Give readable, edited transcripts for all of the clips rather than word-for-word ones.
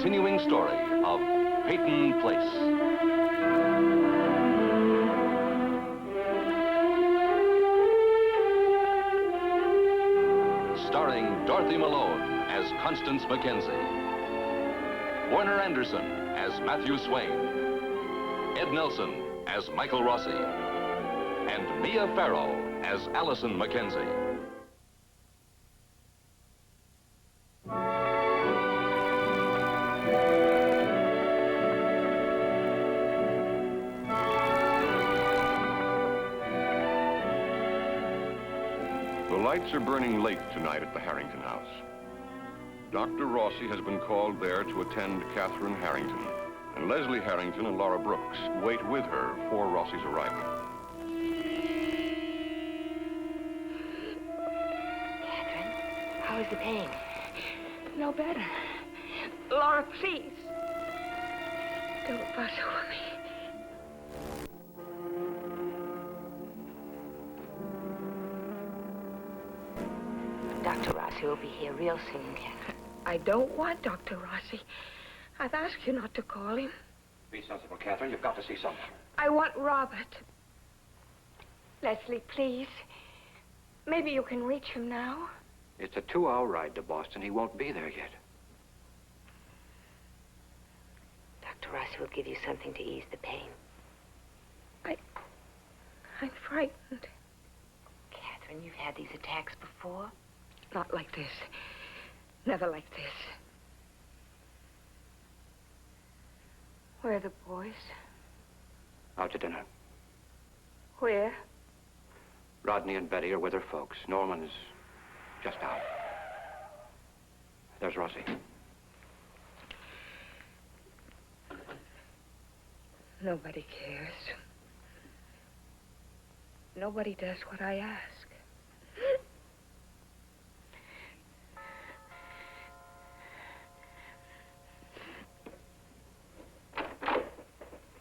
continuing story of Peyton Place. Starring Dorothy Malone as Constance McKenzie, Warner Anderson as Matthew Swain, Ed Nelson as Michael Rossi, and Mia Farrow as Allison McKenzie. The lights are burning late tonight at the Harrington house. Dr. Rossi has been called there to attend Catherine Harrington, and Leslie Harrington and Laura Brooks wait with her for Rossi's arrival. Catherine, how is the pain? No better. Laura, please. Don't fuss over me. Dr. Rossi will be here real soon, Catherine. I don't want Dr. Rossi. I've asked you not to call him. Be sensible, Catherine. You've got to see someone. I want Robert. Leslie, please. Maybe you can reach him now. It's a 2-hour ride to Boston. He won't be there yet. Dr. Rossi will give you something to ease the pain. I'm frightened. Catherine, you've had these attacks before? Not like this. Never like this. Where are the boys? Out to dinner. Where? Rodney and Betty are with their folks. Norman is just out. There's Rossi. Nobody cares. Nobody does what I ask.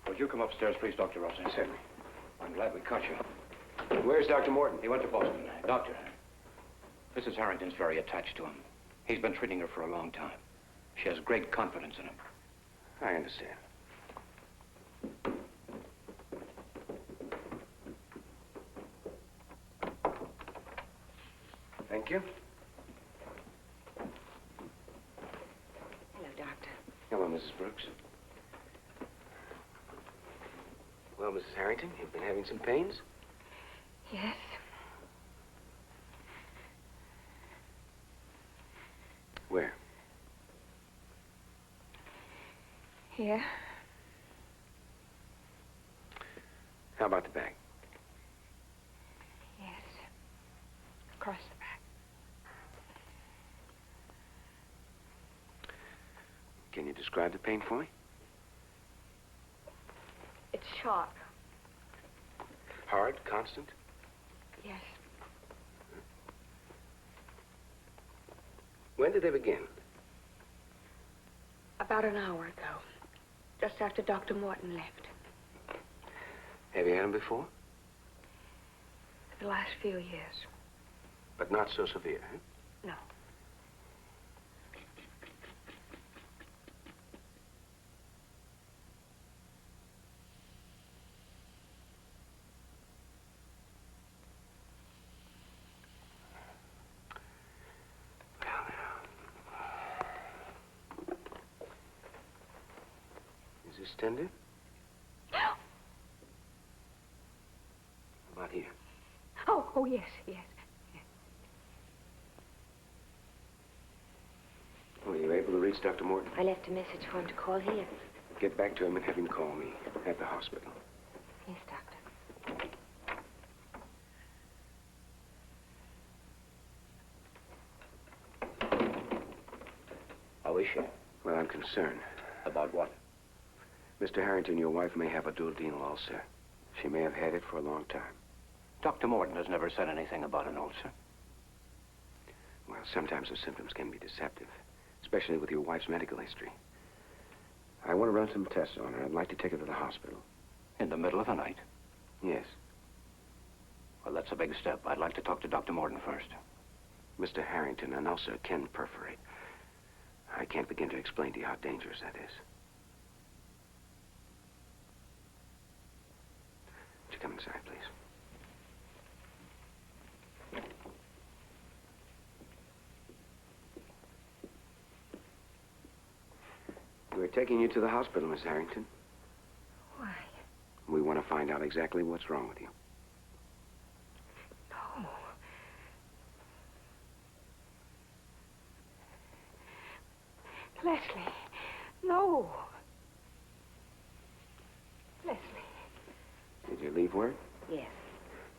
Would you come upstairs, please, Dr. Rossi? Certainly. I'm glad we caught you. Where's Dr. Morton? He went to Boston. Doctor, Mrs. Harrington's very attached to him. He's been treating her for a long time. She has great confidence in him. I understand. Thank you. Hello, Doctor. Hello, Mrs. Brooks. Well, Mrs. Harrington, you've been having some pains? Yes. Where? Here. How about the back? Yes. Across the back. Can you describe the pain for me? It's sharp. Hard, constant? Yes. When did they begin? About an hour ago. Just after Dr. Morton left. Have you had them before? For the last few years. But not so severe, huh? No. Is this tender? How about here? Oh, yes, yes. Were you able to reach Dr. Morton? I left a message for him to call here. Get back to him and have him call me at the hospital. Yes, Doctor. How is she? Well, I'm concerned. About what? Mr. Harrington, your wife may have a duodenal ulcer. She may have had it for a long time. Dr. Morton has never said anything about an ulcer. Well, sometimes the symptoms can be deceptive, especially with your wife's medical history. I want to run some tests on her. I'd like to take her to the hospital. In the middle of the night? Yes. Well, that's a big step. I'd like to talk to Dr. Morton first. Mr. Harrington, an ulcer can perforate. I can't begin to explain to you how dangerous that is. Would you come inside, please? We're taking you to the hospital, Miss Harrington. Why? We want to find out exactly what's wrong with you. No. Leslie, no. Leslie. Did you leave word? Yes.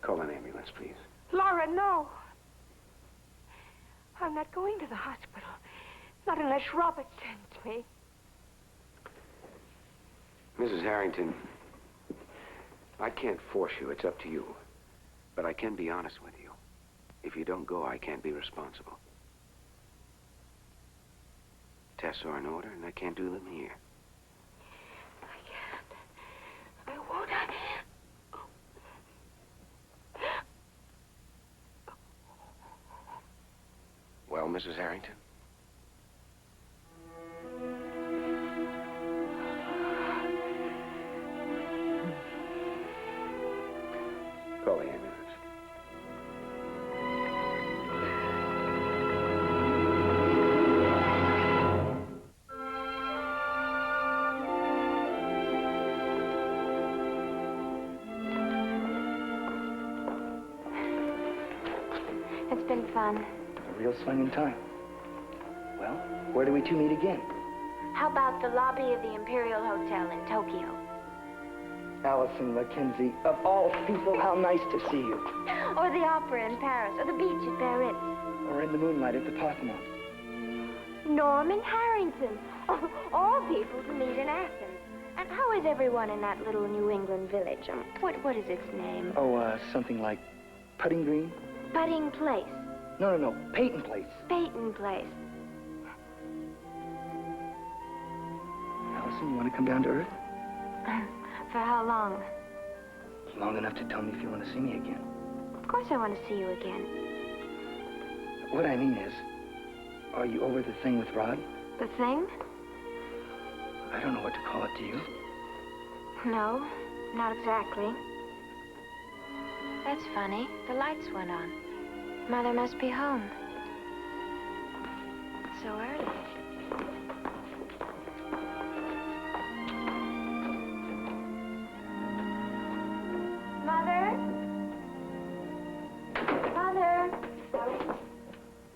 Call an ambulance, please. Laura, no. I'm not going to the hospital. Not unless Robert sends me. Mrs. Harrington, I can't force you. It's up to you. But I can be honest with you. If you don't go, I can't be responsible. Tests are in order, and I can't do them here. I can't. I won't. Well, Mrs. Harrington? Call the ambulance. It's been fun. A real swinging time. Well, where do we two meet again? How about the lobby of the Imperial Hotel in Tokyo? Allison McKenzie, of all people, how nice to see you. Or the opera in Paris, or the beach at Biarritz. Or in the moonlight at the Parthenon. Norman Harrington. All people to meet in Athens. And how is everyone in that little New England village? What is its name? Oh, something like Putting Green? Putting Place. No. Peyton Place. Peyton Place. Allison, you want to come down to Earth? For how long? Long enough to tell me if you want to see me again. Of course I want to see you again. What I mean is, are you over the thing with Rod? The thing? I don't know what to call it, do you? No, not exactly. That's funny. The lights went on. Mother must be home. So early. Mother? Mother?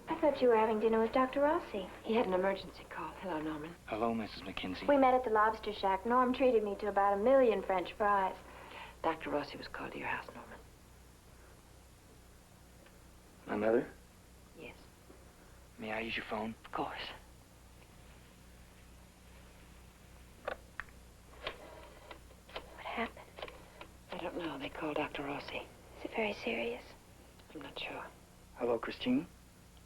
I thought you were having dinner with Dr. Rossi. He had an emergency call. Hello, Norman. Hello, Mrs. McKenzie. We met at the Lobster Shack. Norm treated me to about 1,000,000 French fries. Dr. Rossi was called to your house, Norman. My mother? Yes. May I use your phone? Of course. What happened? I don't know. They called Dr. Rossi. Is it very serious? I'm not sure. Hello, Christine?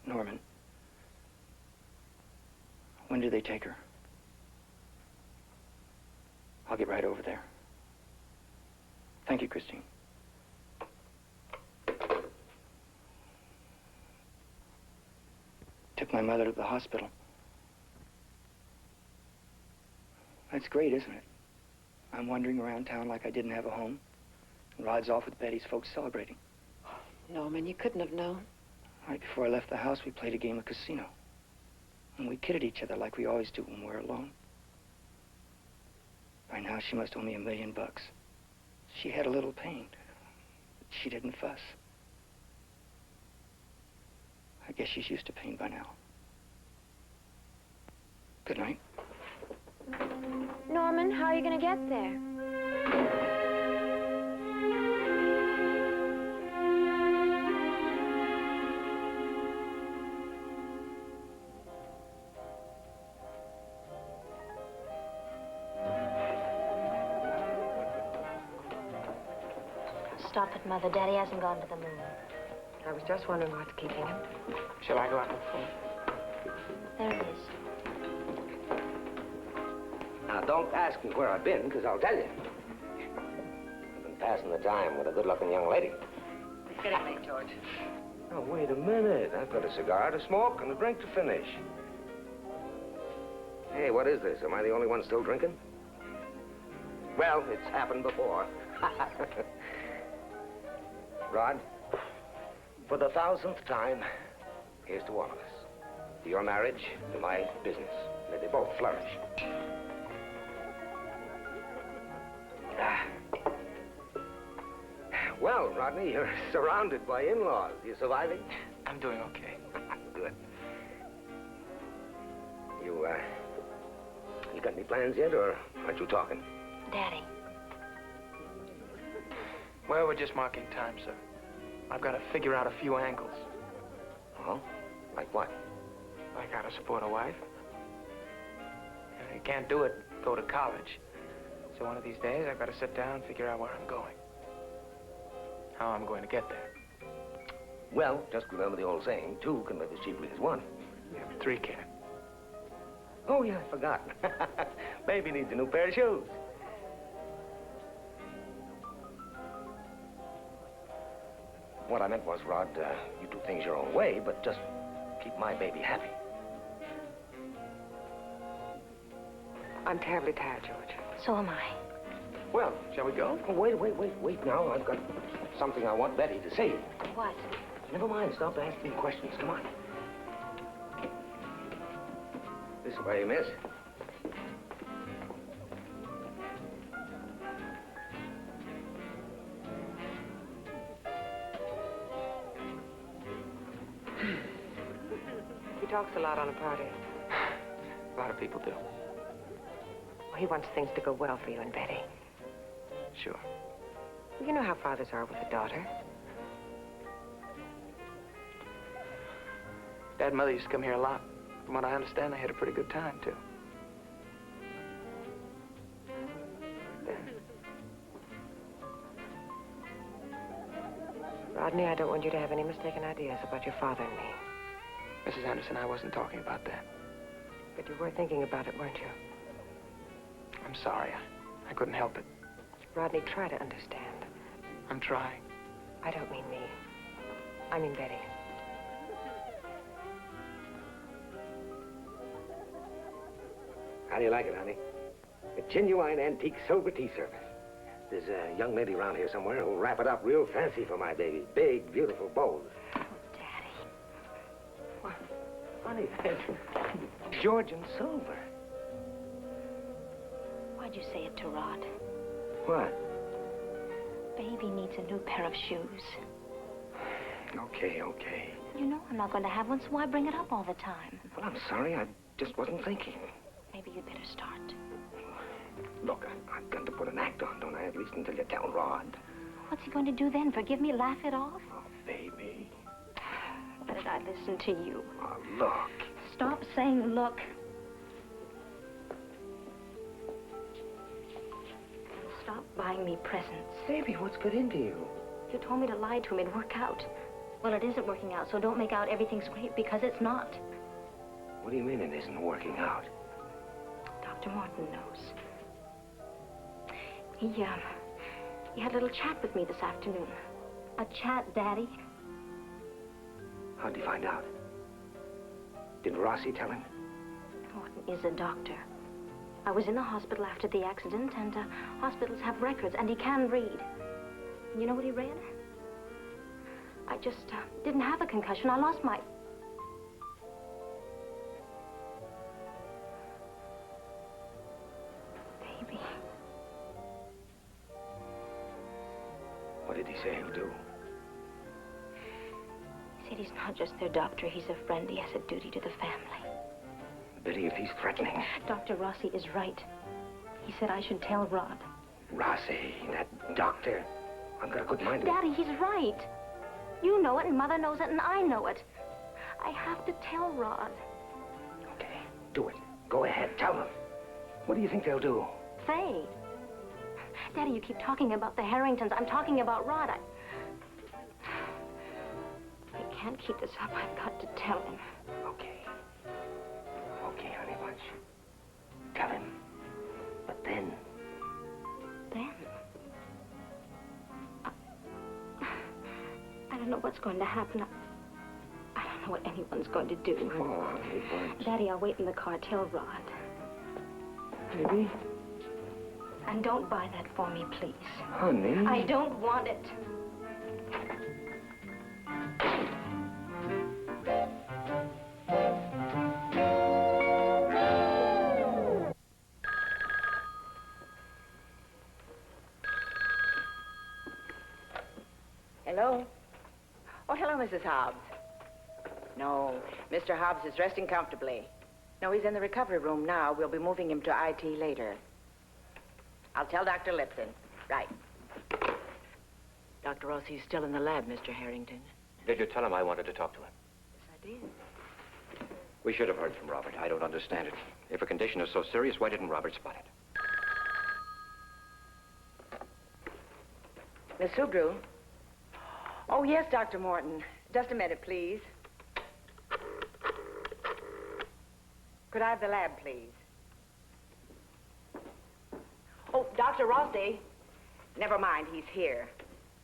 Norman. When do they take her? I'll get right over there. Thank you, Christine. Took my mother to the hospital. That's great, isn't it? I'm wandering around town like I didn't have a home. And Rod's off with Betty's folks celebrating. Norman, you couldn't have known. Right before I left the house, we played a game of casino. And we kidded each other like we always do when we're alone. By now, she must owe me $1,000,000. She had a little pain. But she didn't fuss. I guess she's used to pain by now. Good night. Norman, how are you going to get there? Stop it, Mother. Daddy hasn't gone to the moon. I was just wondering what's keeping him. Shall I go out and look for him? There it is. Now, don't ask me where I've been, because I'll tell you. I've been passing the time with a good-looking young lady. It's getting late, George. Oh, wait a minute. I've got a cigar to smoke and a drink to finish. Hey, what is this? Am I the only one still drinking? Well, it's happened before. Rod, for the 1000th time, here's to all of us. To your marriage, to my business. May they both flourish. Well, Rodney, you're surrounded by in-laws. You surviving? I'm doing okay. Good. You got any plans yet, or aren't you talking? Daddy. Well, we're just marking time, sir. I've got to figure out a few angles. Oh? Like what? Like how to support a wife. You can't do it, go to college. So one of these days, I've got to sit down and figure out where I'm going. How I'm going to get there. Well, just remember the old saying, two can live as cheaply as one. Yeah, but 3 can't. Oh, yeah, I forgot. Baby needs a new pair of shoes. What I meant was, Rod, you do things your own way, but just keep my baby happy. I'm terribly tired, George. So am I. Well, Shall we go? oh, wait now. I've got something I want Betty to see. What? Never mind, stop asking questions. Come on. This way, miss. He talks a lot on a party. A lot of people do. Well, he wants things to go well for you and Betty. Sure. You know how fathers are with a daughter. Dad and Mother used to come here a lot. From what I understand, they had a pretty good time, too. Rodney, I don't want you to have any mistaken ideas about your father and me. Mrs. Anderson, I wasn't talking about that. But you were thinking about it, weren't you? I'm sorry. I couldn't help it. Rodney, try to understand. I'm trying. I don't mean me. I mean Betty. How do you like it, honey? A genuine antique silver tea service. There's a young lady around here somewhere who'll wrap it up real fancy for my baby. Big, beautiful bowls. Oh, Daddy. What? Honey, that's Georgian silver. Why'd you say it to Rod? What? Baby needs a new pair of shoes. Okay. You know I'm not going to have one, so why bring it up all the time? Well, I'm sorry. I just wasn't thinking. Maybe you'd better start. Look, I've got to put an act on, don't I? At least until you tell Rod. What's he going to do then? Forgive me, laugh it off? Oh, baby. Why did I listen to you? Oh, look. Stop saying look. Stop buying me presents. Baby, what's got into you? You told me to lie to him, it'd work out. Well, it isn't working out, so don't make out everything's great, because it's not. What do you mean it isn't working out? Dr. Morton knows. He had a little chat with me this afternoon. A chat, Daddy. How'd you find out? Did Rossi tell him? Morton is a doctor. I was in the hospital after the accident, and hospitals have records, and he can read. You know what he read? I just didn't have a concussion. I lost my... baby. What did he say he'll do? He said he's not just their doctor, he's a friend. He has a duty to the family. Betty, if he's threatening... Dr. Rossi is right. He said I should tell Rod. Rossi, that doctor. I've got a good mind to... Daddy, he's right. You know it, and Mother knows it, and I know it. I have to tell Rod. Okay, do it. Go ahead, tell them. What do you think they'll do? Say. Daddy, you keep talking about the Harringtons. I'm talking about Rod. I can't keep this up. I've got to tell him. Okay. Okay, honey bunch. Tell him. But then... Then? I don't know what's going to happen. I don't know what anyone's going to do. Oh, honey bunch. Daddy, I'll wait in the car. Tell Rod. Baby? And don't buy that for me, please. Honey? I don't want it. Hello? Oh, hello, Mrs. Hobbs. No, Mr. Hobbs is resting comfortably. No, he's in the recovery room now. We'll be moving him to IT later. I'll tell Dr. Lipton. Right. Dr. Rossi's still in the lab, Mr. Harrington. Did you tell him I wanted to talk to him? Yes, I did. We should have heard from Robert. I don't understand it. If a condition is so serious, why didn't Robert spot it? Miss Subru? Oh, yes, Dr. Morton. Just a minute, please. Could I have the lab, please? Oh, Dr. Rossi. Never mind, he's here.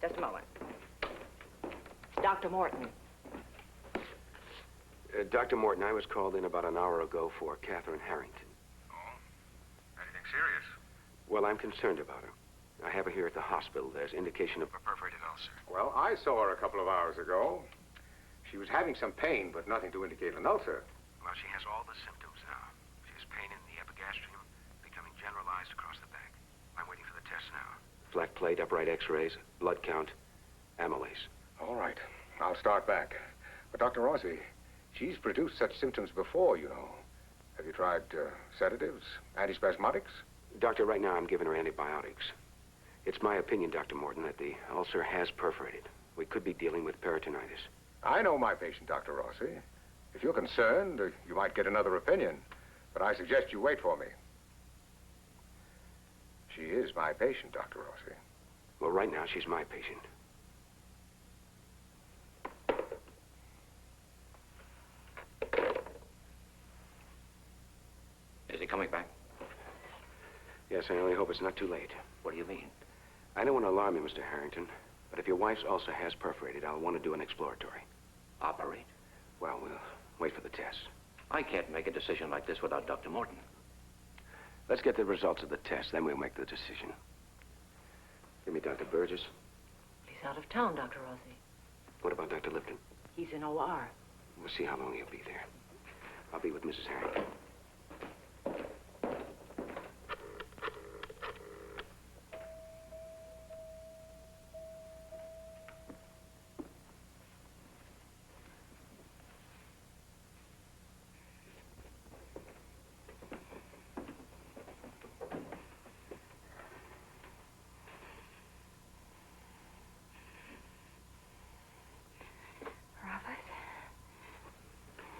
Just a moment. It's Dr. Morton. Dr. Morton, I was called in about an hour ago for Catherine Harrington. Oh? Anything serious? Well, I'm concerned about her. I have her here at the hospital. There's indication of a perforated ulcer. Well, I saw her a couple of hours ago. She was having some pain, but nothing to indicate an ulcer. Well, she has all the symptoms now. She has pain in the epigastrium, becoming generalized across the back. I'm waiting for the tests now. Flat plate, upright x-rays, blood count, amylase. All right. I'll start back. But Dr. Rossi, she's produced such symptoms before, you know. Have you tried sedatives, antispasmodics? Doctor, right now I'm giving her antibiotics. It's my opinion, Dr. Morton, that the ulcer has perforated. We could be dealing with peritonitis. I know my patient, Dr. Rossi. If you're concerned, you might get another opinion. But I suggest you wait for me. She is my patient, Dr. Rossi. Well, right now she's my patient. Is he coming back? Yes, I only hope it's not too late. What do you mean? I don't want to alarm you, Mr. Harrington, but if your wife's ulcer has perforated, I'll want to do an exploratory. Operate? Well, we'll wait for the test. I can't make a decision like this without Dr. Morton. Let's get the results of the test, then we'll make the decision. Give me Dr. Burgess. He's out of town, Dr. Rossi. What about Dr. Lipton? He's in OR. We'll see how long he'll be there. I'll be with Mrs. Harrington.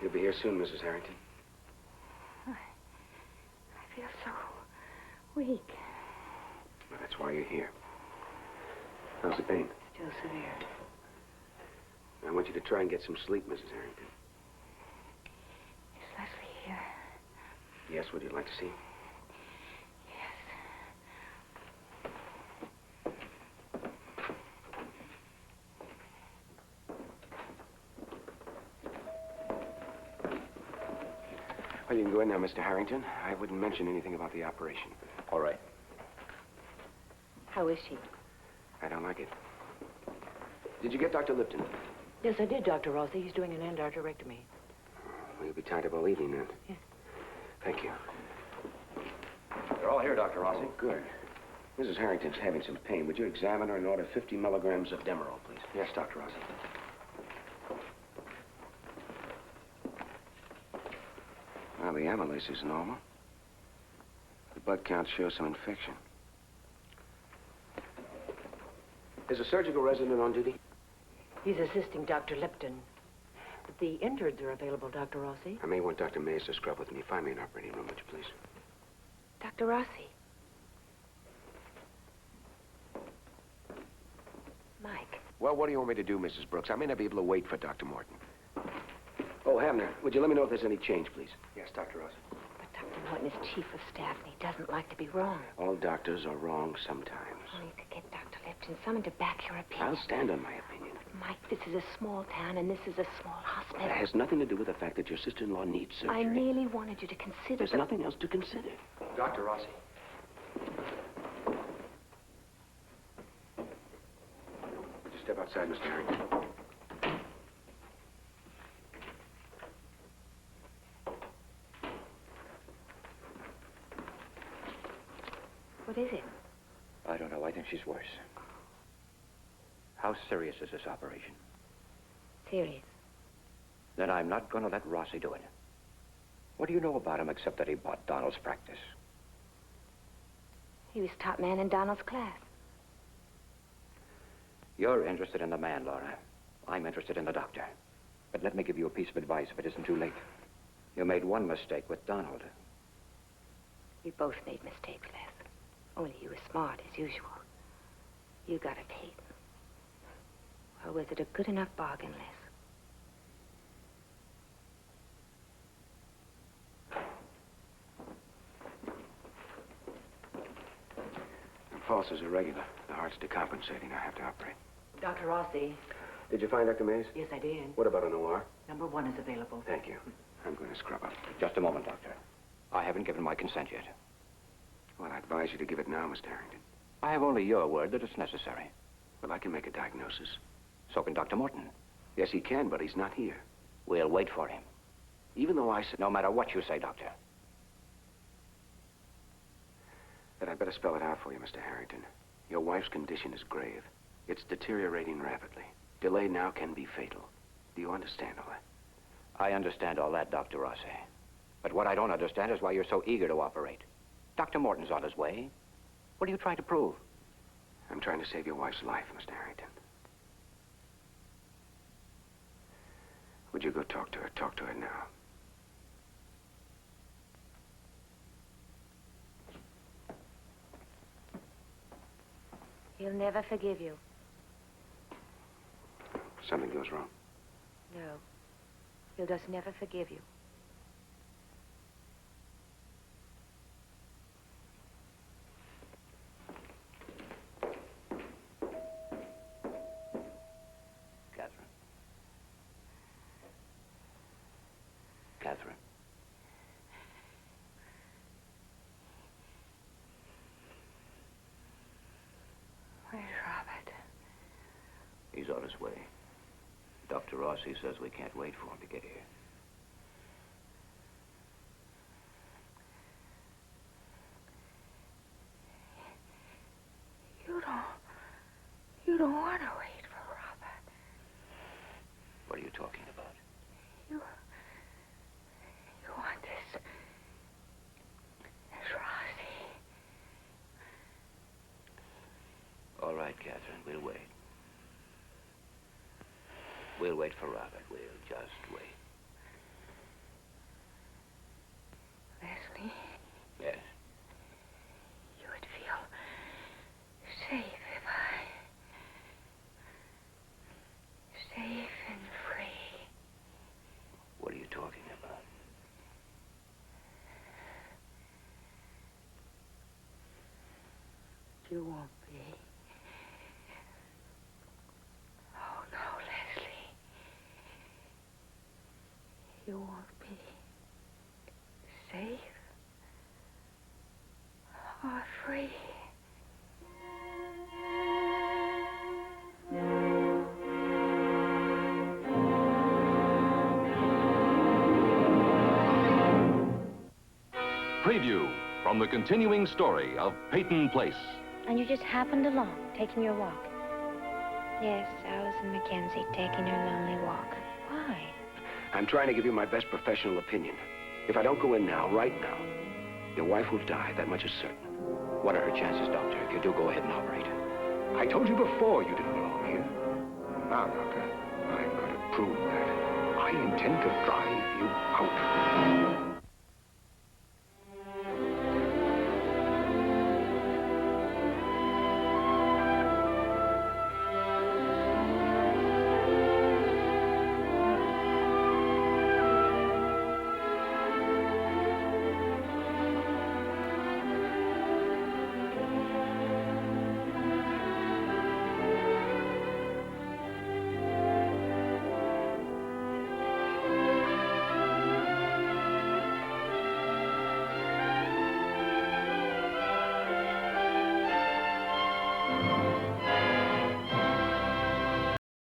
You'll be here soon, Mrs. Harrington. I feel so weak. Well, that's why you're here. How's the pain? Still severe. I want you to try and get some sleep, Mrs. Harrington. Is Leslie here? Yes, would you like to see him? Well, you can go in now, Mr. Harrington. I wouldn't mention anything about the operation. All right. How is she? I don't like it. Did you get Dr. Lipton? Yes, I did, Dr. Rossi. He's doing an endarterectomy. Well, you'll be tied up all evening then. Yes. Thank you. They're all here, Dr. Rossi. Oh, good. Mrs. Harrington's having some pain. Would you examine her and order 50 milligrams of Demerol, please? Yes, Dr. Rossi. Well, the amylase is normal. The blood count shows some infection. Is a surgical resident on duty? He's assisting Dr. Lipton. But the innards are available, Dr. Rossi. I may want Dr. Mays to scrub with me. Find me an operating room, would you please? Dr. Rossi. Mike. Well, what do you want me to do, Mrs. Brooks? I may not be able to wait for Dr. Morton. Oh, Hamner, would you let me know if there's any change, please? Yes, Dr. Rossi. But Dr. Morton is chief of staff, and he doesn't like to be wrong. All doctors are wrong sometimes. Oh, you could get Dr. Lipton, someone to back your opinion. I'll stand on my opinion. Mike, this is a small town, and this is a small hospital. That has nothing to do with the fact that your sister-in-law needs surgery. I merely wanted you to consider There's nothing else to consider. Dr. Rossi. Just step outside, Mr. Harrington. What is it? I don't know. I think she's worse. How serious is this operation? Serious. Then I'm not going to let Rossi do it. What do you know about him except that he bought Donald's practice? He was top man in Donald's class. You're interested in the man, Laura. I'm interested in the doctor. But let me give you a piece of advice if it isn't too late. You made one mistake with Donald. We both made mistakes, Les. Only you were smart, as usual. You got a Peyton. Or was it a good enough bargain, Les? The pulse is irregular. The heart's decompensating. I have to operate. Dr. Rossi. Did you find Dr. Mays? Yes, I did. What about an OR? Number 1 is available. Thank you. I'm going to scrub up. Just a moment, Doctor. I haven't given my consent yet. Well, I advise you to give it now, Mr. Harrington. I have only your word that it's necessary. Well, I can make a diagnosis. So can Dr. Morton. Yes, he can, but he's not here. We'll wait for him. Even though I said... No matter what you say, Doctor. Then I'd better spell it out for you, Mr. Harrington. Your wife's condition is grave. It's deteriorating rapidly. Delay now can be fatal. Do you understand all that? I understand all that, Dr. Rossi. But what I don't understand is why you're so eager to operate. Dr. Morton's on his way. What are you trying to prove? I'm trying to save your wife's life, Mr. Harrington. Would you go talk to her? Talk to her now. He'll never forgive you. Something goes wrong. No. He'll just never forgive you. Catherine. Where's Robert? He's on his way. Dr. Rossi says we can't wait for him to get here. You don't want to wait for Robert. What are you talking about? You want this Rossi. All right, Catherine, we'll wait. We'll wait for Robert. We'll just wait. Leslie, Yes? you would feel safe if safe and free. What are you talking about? You won't be. Oh, no, Leslie. You won't be safe or free. Preview from the continuing story of Peyton Place. And you just happened along, taking your walk. Yes, Allison McKenzie, taking her lonely walk. Why? I'm trying to give you my best professional opinion. If I don't go in now, right now, your wife will die. That much is certain. What are her chances, Doctor, if you do go ahead and operate? I told you before you didn't belong here. Now, Doctor, I'm going to prove that. I intend to drive you out.